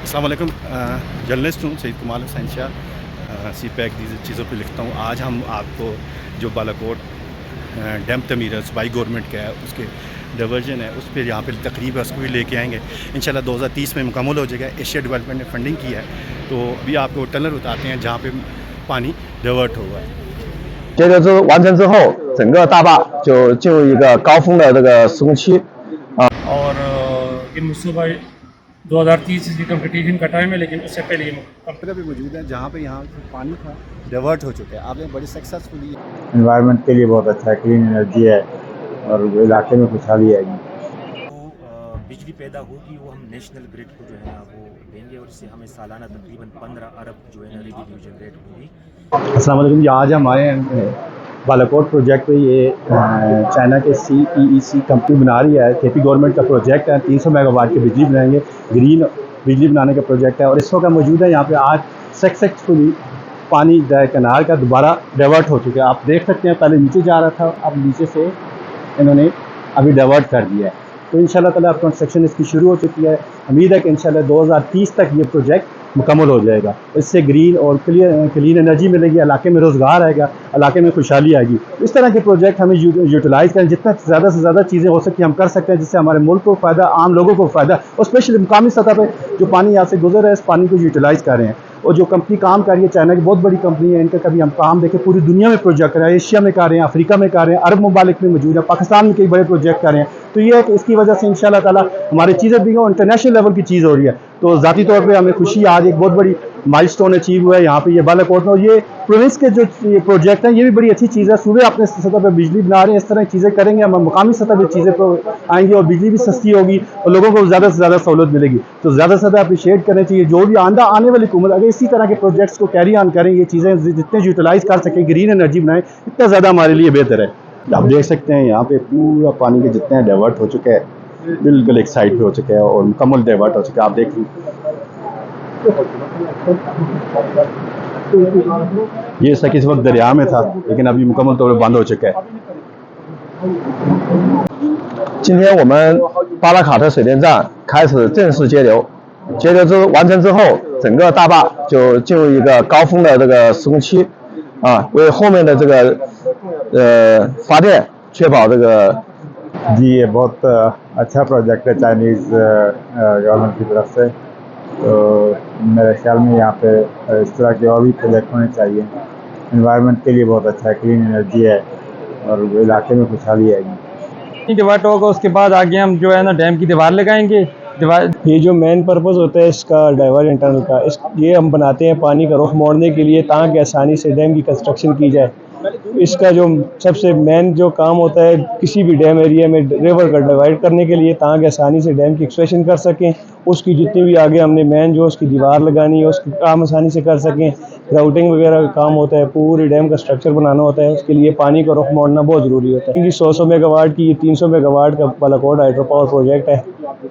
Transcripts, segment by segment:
अस्सलाम वालेकुम। जर्नलिस्ट हूँ सईद कमाल हुसैन शाह, सी पैक दी चीज़ों पे लिखता हूँ। आज हम आपको जो बालाकोट डैम तमीर सूबाई गवर्नमेंट का है उसके डाइवर्जन है उस पर यहाँ पे तकरीब है उसको भी लेके आएंगे। इंशाल्लाह 2030 में मुकम्मल हो जाएगा। एशिया डेवलपमेंट ने फंडिंग की है, तो अभी आपको टनल बताते हैं जहाँ पे पानी डाइवर्ट होगा। 接着完成之后，整个大坝就进入一个高峰的这个施工期。 और इन मुस्तबा 2030 इसकी कंपटीशन का टाइम है, लेकिन उससे पहले ये कंपनी भी मौजूद है जहाँ पे यहाँ से पानी था डाइवर्ट हो चुका है। आपने बड़ी सक्सेसफुली एनवायरनमेंट के लिए बहुत अच्छा है, क्लीन एनर्जी है और इलाके में खुशहाली आएगी। बिजली पैदा होगी वो हम नेशनल ग्रिड को जो है ना वो देंगे, और इससे हमें सालाना तकरीबन 15 अरब जो है ना रेवेन्यू जनरेट होगी। अस्सलाम वालेकुम जी, आज हम आए हैं बालाकोट प्रोजेक्ट पे। ये चाइना के CEEC कंपनी बना रही है, केपी गवर्नमेंट का प्रोजेक्ट है। 300 मेगावाट की बिजली बनाएंगे, ग्रीन बिजली बनाने का प्रोजेक्ट है। और इस वक्त मौजूद है यहाँ पे। आज सक्सेसफुली पानी कैनाल का दोबारा डाइवर्ट हो चुका है। आप देख सकते हैं, पहले नीचे जा रहा था, अब नीचे से इन्होंने अभी डाइवर्ट कर दिया है। तो इंशाल्लाह ताला अब कंस्ट्रक्शन इसकी शुरू हो चुकी है। उम्मीद है कि इंशाल्लाह 2030 तक ये प्रोजेक्ट मुकम्मल हो जाएगा। इससे ग्रीन और क्लीन एनर्जी मिलेगी, इलाके में रोज़गार आएगा, इलाके में खुशहाली आएगी। इस तरह के प्रोजेक्ट हमें यूटिलाइज़ करें, जितना ज़्यादा से ज़्यादा चीज़ें हो सकती हैं हम कर सकते हैं, जिससे हमारे मुल्क को फ़ायदा, आम लोगों को फ़ायदा, और स्पेशली मुकामी सतह पर जो पानी यहाँ से गुजर रहा है इस पानी को यूटिलाइज़ कर रहे हैं। और जो कंपनी काम कर रही है, चाइना की बहुत बड़ी कंपनी है, इनका कभी हम काम देखें पूरी दुनिया में प्रोजेक्ट कर रहे हैं। एशिया में कर रहे हैं, अफ्रीका में कर रहे हैं, अरब ममालिक में मौजूद है, पाकिस्तान में कई बड़े प्रोजेक्ट कर रहे हैं। तो ये है कि इसकी वजह से इंशाल्लाह ताला हमारी चीज़ें भी हो, इंटरनेशनल लेवल की चीज़ हो रही है। तो ज़ाती तौर पे हमें खुशी, आज एक बहुत बड़ी माइलस्टोन अचीव हुआ है यहाँ पे ये बालाकोट में। और ये प्रोविंस के जो ये प्रोजेक्ट हैं ये भी बड़ी अच्छी चीज़ है। सूबे अपने सतह पर बिजली बना रहे हैं, इस तरह की चीज़ें करेंगे, हम मुकामी सतह पर चीज़ें आएंगी और बिजली भी सस्ती होगी और लोगों को ज़्यादा से ज़्यादा सहूलत मिलेगी। तो ज़्यादा से ज़्यादा अप्रिशिएट करना चाहिए जो भी आने वाली हुकूमत अगर इसी तरह के प्रोजेक्ट्स को कैरी ऑन करें, ये चीज़ें जितने यूटिलाइज़ कर सकें, ग्रीन एनर्जी बनाएं, इतना ज़्यादा हमारे लिए बेहतर है। आप देख सकते हैं यहाँ पे पूरा पानी के जितने डाइवर्ट हो चुका है, बिल्कुल एक साइड पे हो चुका है और मुकम्मल डाइवर्ट हो चुका है। आप देख ये सक इस वक्त दरिया में था, लेकिन अभी मुकम्मल तौर पर बंद हो चुका है। 今天我们巴拉卡特水电站开始正式接流，接流完成之后，整个大坝就进入一个高峰的这个施工期，为后面的这个发电确保这个。जी ये बहुत अच्छा प्रोजेक्ट है चाइनीज़ गवर्नमेंट की तरफ से। तो मेरे ख्याल में यहाँ पे इस तरह के और भी प्रोजेक्ट होने चाहिए। एनवायरनमेंट के लिए बहुत अच्छा है, क्लीन एनर्जी है और इलाके में खुशहाली आएगी। डिवाइड होगा उसके बाद आगे हम जो है ना डैम की दीवार लगाएंगे। दीवार ये जो मेन पर्पस होता है इसका डाइवर्जन टनल का, ये हम बनाते हैं पानी का रुख मोड़ने के लिए, ताकि आसानी से डैम की कंस्ट्रक्शन की जाए। इसका जो सबसे मेन जो काम होता है किसी भी डैम एरिया में रिवर का डिवाइड करने के लिए, ताकि आसानी से डैम की एक्सपेंशन कर सकें। उसकी जितनी भी आगे हमने मेन जो उसकी दीवार लगानी है उसका काम आसानी से कर सकें। ग्राउटिंग वगैरह का काम होता है, पूरी डैम का स्ट्रक्चर बनाना होता है, उसके लिए पानी का रुख मोड़ना बहुत ज़रूरी होता है। क्योंकि 100 मेगावाट की 300 मेगावाट का बालाकोट हाइड्रो पावर प्रोजेक्ट है।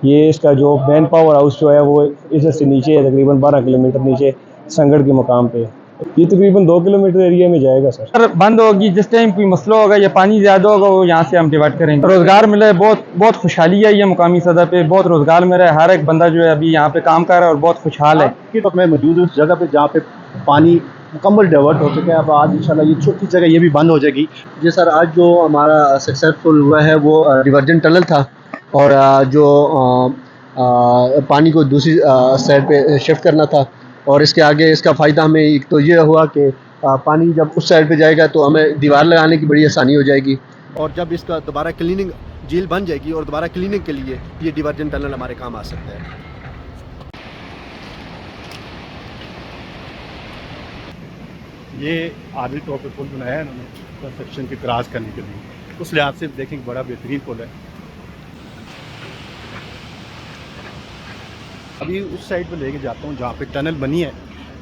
ये इसका जो मेन पावर हाउस जो है वो इससे नीचे है, तकरीबन 12 किलोमीटर नीचे संगड़ के मुकाम पे। ये तकरीबन 2 किलोमीटर एरिया में जाएगा सर। अगर बंद होगी, जिस टाइम कोई मसला होगा या पानी ज़्यादा होगा, वो यहाँ से हम डिवाइड करेंगे। रोज़गार मिला है, बहुत खुशहाली है, ये मुकामी सतह पे बहुत रोज़गार मिल रहा है। हर एक बंदा जो है अभी यहाँ पे काम कर रहा है और बहुत खुशहाल है। तो मैं मौजूद उस जगह पे जहाँ पे पानी मुकम्मल डाइवर्ट हो चुका है। अब आज इंशाल्लाह ये छोटी जगह ये भी बंद हो जाएगी। जी सर, आज जो हमारा सक्सेसफुल हुआ है वो डिवर्जन टनल था, और जो पानी को दूसरी साइड पे शिफ्ट करना था। और इसके आगे इसका फ़ायदा हमें एक तो ये हुआ कि पानी जब उस साइड पे जाएगा तो हमें दीवार लगाने की बड़ी आसानी हो जाएगी। और जब इसका दोबारा क्लीनिंग झील बन जाएगी और दोबारा क्लीनिंग के लिए ये डिवर्जन टनल हमारे काम आ सकता है। ये आर्मी तौर पर पुल बनाया है उन्होंने कंस्ट्रक्शन के क्रॉस करने के लिए, उस लिहाज से देखें बड़ा बेहतरीन पुल है। अभी उस साइड पे लेके जाता हूँ जहाँ पे टनल बनी है,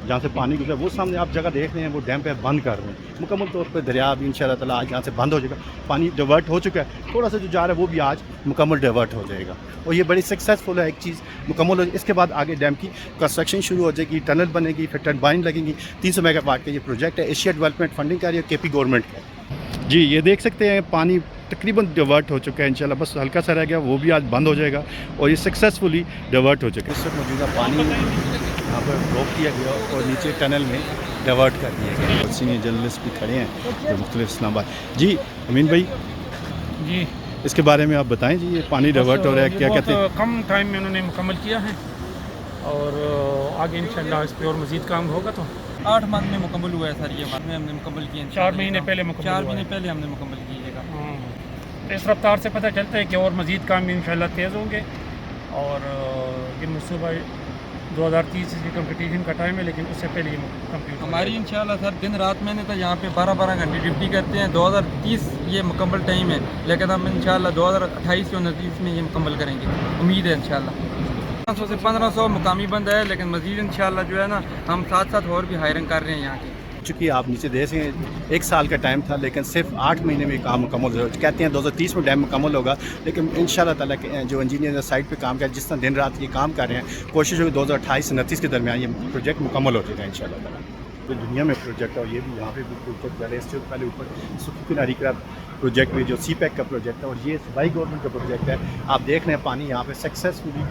जहाँ से पानी गुजरा, वो सामने आप जगह देख रहे हैं, वो डैम पे बंद कर रहे हैं मुकम्मल तौर पे। दरिया भी इंशाल्लाह ताला आज यहाँ से बंद हो जाएगा, पानी डाइवर्ट हो चुका है, थोड़ा सा जो जा रहा है वो भी आज मुकम्मल डाइवर्ट हो जाएगा। और ये बड़ी सक्सेसफुल है, एक चीज़ मुकम्मल हो। इसके बाद आगे डैम की कंस्ट्रक्शन शुरू हो जाएगी, टनल बनेगी, फिर टर्बाइन लगेंगी। 300 मेगावाट का ये प्रोजेक्ट है, एशिया डेवलपमेंट फंडिंग का, केपी गवर्नमेंट का। जी ये देख सकते हैं पानी तकरीबन डिवर्ट हो चुका है इंशाल्लाह, बस हल्का सा रह गया, वो भी आज बंद हो जाएगा और ये सक्सेसफुली डिवर्ट हो चुका है। इस वक्त मौजूदा पानी यहाँ पर रोक दिया गया और नीचे टनल में डिवर्ट कर दिया गया और सीनियर जर्नलिस्ट भी खड़े हैं जो मुख्तलिफ इस्लामाबाद। जी अमीन भाई जी, इसके बारे में आप बताएं जी, ये पानी डिवर्ट हो रहा है, क्या कहते हैं? कम टाइम में उन्होंने मुकम्मल किया है और आगे इंशाल्लाह इस पर और मज़ीद काम होगा। तो 8 मंथ में मुकम्मल हुआ है सर, ये बाद में हमने मुकम्मल किया। 4 महीने पहले मुकम्मल 4 हुआ महीने है। पहले हमने मुकम्मल कीजिएगा। तो इस रफ्तार से पता चलता है कि और मज़ीद काम इंशाल्लाह तेज़ होंगे और ये मनसूबा 2030 इसकी कंपटीशन का टाइम है, लेकिन उससे पहले ये कंप्लीट हमारी इंशाल्लाह सर दिन रात मैंने तो यहाँ पे 12-12 घंटे ड्यूटी करते हैं। 2030 ये मुकम्मल टाइम है, लेकिन हम इंशाल्लाह 2028 या 29 में ये मुकम्मल करेंगे, उम्मीद है इंशाल्लाह। 1500 से 1500 मुकामी बंद है, लेकिन मज़ीद इंशाल्लाह जो है ना हम साथ और भी हायरिंग कर रहे हैं यहाँ की। चूँकि आप नीचे देख रहे हैं 1 साल का टाइम था, लेकिन सिर्फ 8 महीने में काम मुकम्मल हो, कहते हैं 2030 में डैम मुकम्मल होगा, लेकिन इंशाल्लाह ताला के जो इंजीनियर साइट पे काम कर जिस तरह दिन रात ये काम कर रहे हैं, कोशिश होगी 2028 से 29 के दरमियान ये प्रोजेक्ट मुकम्मल हो जाएगा इंशाल्लाह ताला। तो दुनिया में प्रोजेक्ट और ये भी यहाँ पे भी प्रोजेक्ट जा रहे हैं। इससे पहले ऊपर सुखी किनारी का प्रोजेक्ट भी जो CPEC का प्रोजेक्ट है और ये बाई गवर्नमेंट का प्रोजेक्ट है। आप देख रहे हैं पानी यहाँ पे सक्सेसफुली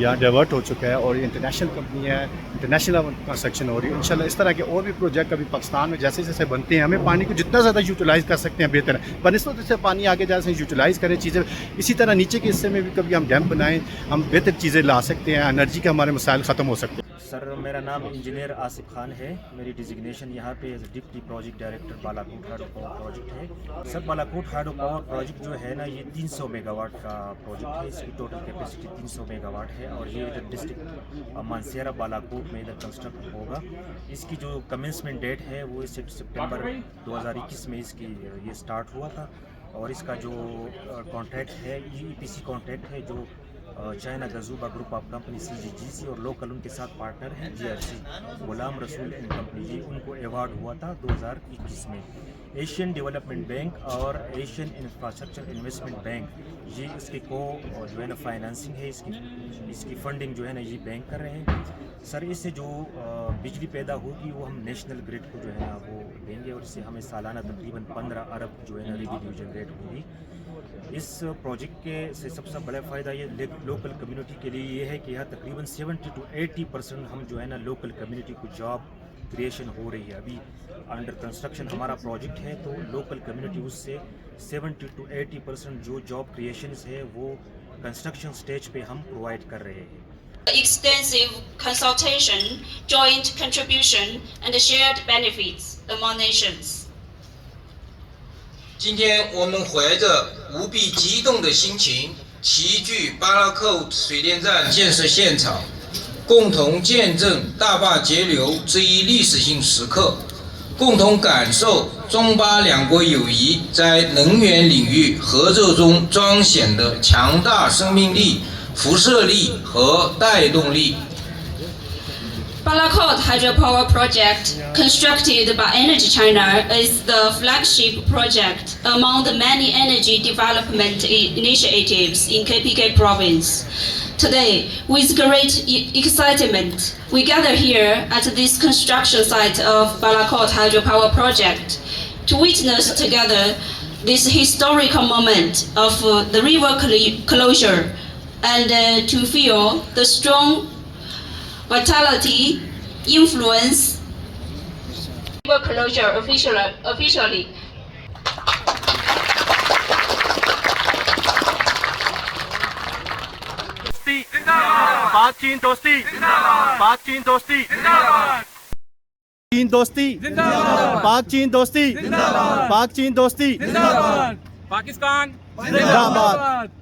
यहाँ डाइवर्ट हो चुका है और इंटरनेशनल कंपनी है, इंटरनेशनल कंस्ट्रक्शन हो रही है। इंशाल्लाह इस तरह के और भी प्रोजेक्ट अभी पाकिस्तान में जैसे जैसे बनते हैं, हमें पानी को जितना ज़्यादा यूटिलाइज़ कर सकते हैं बेहतर है, बनस्बत से पानी आगे जैसे यूटिलाइज़ करें चीज़ें। इसी तरह नीचे के हिस्से में भी कभी हम डैम बनाएं, हम बेहतर चीज़ें ला सकते हैं, एनर्जी के हमारे मसाइल ख़त्म हो सकते हैं। सर मेरा नाम इंजीनियर आसिफ खान है, मेरी डिजिग्नेशन यहाँ पे deputy project director Balakot hydro power project है। Sir Balakot hydro power project जो है ना ये 300 मेगावाट का प्रोजेक्ट है, इसकी टोटल कैपेसिटी 300 मेगावाट है और ये इधर डिस्ट्रिक्ट मानसेरा बालाकोट में इधर कंस्ट्रक्ट होगा। इसकी जो कमेंसमेंट डेट है वो 6 सितंबर 2021 में इसकी ये स्टार्ट हुआ था और इसका जो कॉन्ट्रैक्ट है EPC कॉन्ट्रैक्ट है जो China Gezhouba group of company CGGC और लोकल उनके साथ पार्टनर हैं GRC Ghulam Rasool and company जी, उनको अवार्ड हुआ था 2021 में। एशियन डेवलपमेंट बैंक और एशियन इंफ्रास्ट्रक्चर इन्वेस्टमेंट बैंक ये इसके को जो है ना फाइनेंसिंग है, इसकी फंडिंग जो है ना ये बैंक कर रहे हैं। सर इससे जो बिजली पैदा होगी वो हम नेशनल ग्रिड को जो है ना वो देंगे और इससे हमें सालाना तकरीबन 15 अरब जो है ना रेवेन्यू जनरेट होगी। इस प्रोजेक्ट के से सबसे बड़ा फ़ायदा ये लोकल कम्युनिटी के लिए ये है कि यहाँ तकरीबन 70 to 80% हम जो है ना लोकल कम्युनिटी को जॉब क्रिएशन हो रही है। अभी अंडर कंस्ट्रक्शन हमारा प्रोजेक्ट है तो लोकल कम्युनिटी उससे 70 to 80% जो जॉब क्रिएशन है वो कंस्ट्रक्शन स्टेज पे हम प्रोवाइड कर रहे हैं। Extensive consultation, joint contribution, and shared benefits among nations. 今天我们怀着无比激动的心情，齐聚巴拉克水电站建设现场，共同见证大坝节流这一历史性时刻，共同感受中巴两国友谊在能源领域合作中彰显的强大生命力、辐射力和带动力。 Balakot Hydropower Project, constructed by Energy China, is the flagship project among the many energy development initiatives in KPK province. Today, with great excitement, we gather here at this construction site of Balakot Hydropower Project to witness together this historical moment of the river closure and to feel the strong vitality, influence, river closure officially. पाक चीन दोस्ती जिंदाबाद, पाक चीन दोस्ती जिंदाबाद, चीन दोस्ती जिंदाबाद, पाक चीन दोस्ती जिंदाबाद, पाक चीन दोस्ती जिंदाबाद, पाकिस्तान जिंदाबाद।